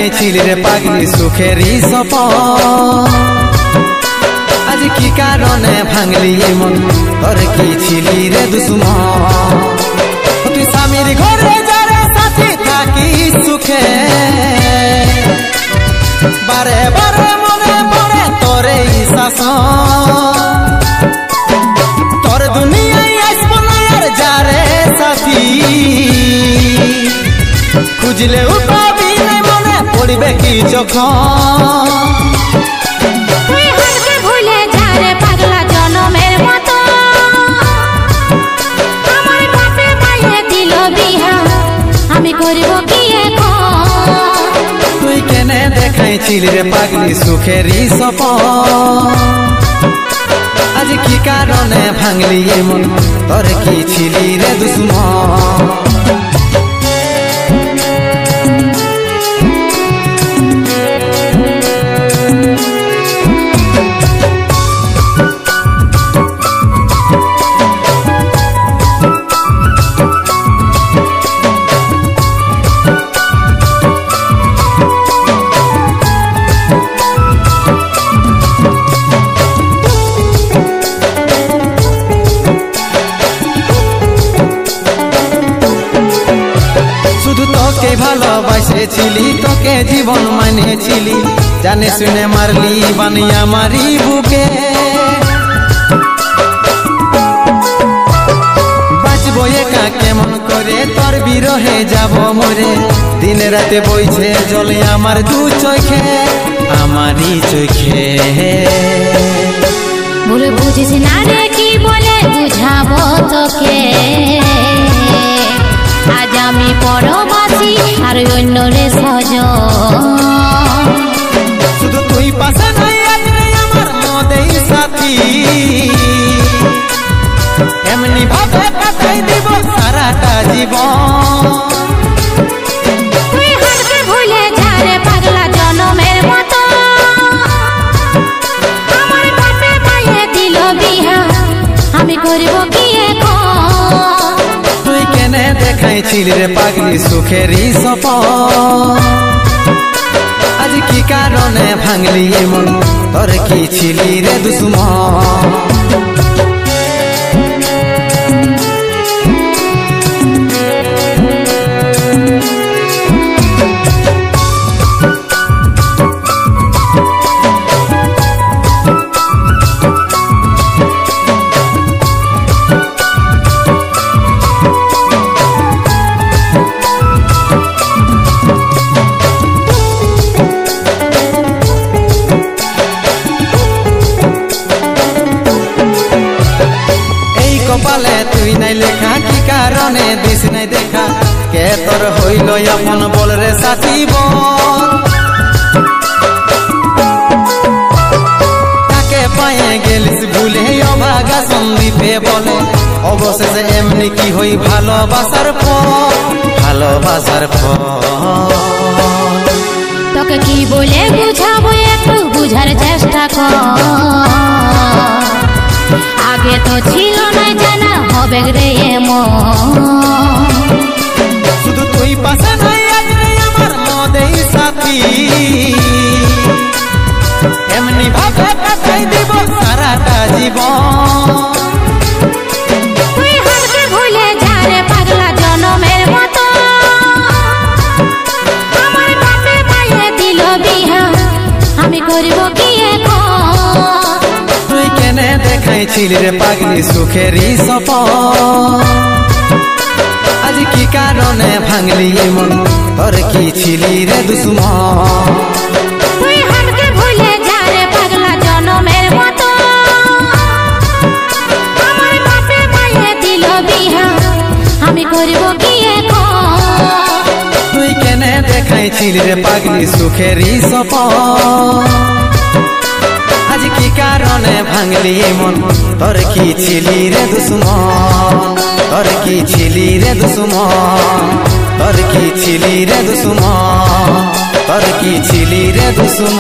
দেখাইছিলি রে পাগলি সুখেরই সপন আজ কি কারণে ভাঙলি মন তোর কি ছিলি রে দুশ্মন তুই স্বামীর ঘরে যারে সাথে থাকি সুখে বারে বারে মনে পড়ে তোর এই শাসন তোর দুনিয়ায় আসবো না আর যারে সাথী খুঁজলে পাবি না মনে পড়বে কি যখন তুই হারকে ভুলে যা রে পাগলা জনমের মতো আমার বাপে মায়ে দিল বিহা আমি করব কি এখন তুই কেনে দেখাইছিলি রে পাগলি সুখেরই সপন আজ কি কারণে ভাঙলি মন তোর কি ছিলি রে দুশ্মন ভালোবাসেছিলি তোকে জীবন মানেছিলি জানে শুনে মারলি বানিয়া মারি বুকে বাঁচবো একা কেমন করে তোর বিরহে যাব মরে দিন রাতে বইছে জলে আমার দু চোখে আমারই চোখে বলে বুঝিস না রে কি বলে বুঝাবো তোকে আজ আমি পরবাসী আর অন্য রে সজন শুধু তুই পাশে নাই আজ রে আমার মদেই সাথী এমনি ভাবে কাটাই দিব সারাটা জীবন তুই হারকে ভুলে যা রে পাগলা জনমের মতো আমার বাপে মায়ে দিল বিহা আমি করব কি এখন তুই কেনে দেখাইছিলি রে পাগলি সুখেরই সপন আজ কি কারণে ভাঙলি মন তোর কি ছিলি রে দুশ্মন কপালে তুই নাই লেখা কি কারণে দিস নাই দেখা কে তোর হইল আপন বল রে সাথী বল তাকে পায়ে গেলিস ভুলে অভাগা সন্দীপে বলে অবশেষে এমনি কি হই ভালোবাসার ফল ভালোবাসার ফল তোকে কি বলে বুঝাবো একটু বুঝার চেষ্টা কর আগে তো ছিল না জানা হবে রে শুধু তুই পাশে নাই আজ রে আমার মদেই সাথী এমনি ভাবে কাটাই দিব সারাটা জীবন তুই হারকে ভুলে যা রে পাগলা জনমের মতো আমার বাপে মায়ে দিল বিহা আমি করব কি এখন তুই কেনে দেখাইছিলি রে পাগলি সুখেরই সপন আজ কি কারণে ভাঙলি মন তোর কি ছিলি রে দুশ্মন তুই হারকে ভুলে যা রে পাগলা জনমের মতো আমার বাপে মায়ে দিল বিহা আমি করব কি এখন তুই কেনে দেখাইছিলি রে পাগলি সুখেরই সপন আজ কি কারণে ভাঙলি মন তোর কি ছিলি রে দুশ্মন তোর কি ছিলি রে দুশ্মন তোর কি ছিলি রে দুশ্মন তোর কি ছিলি রে দুশ্মন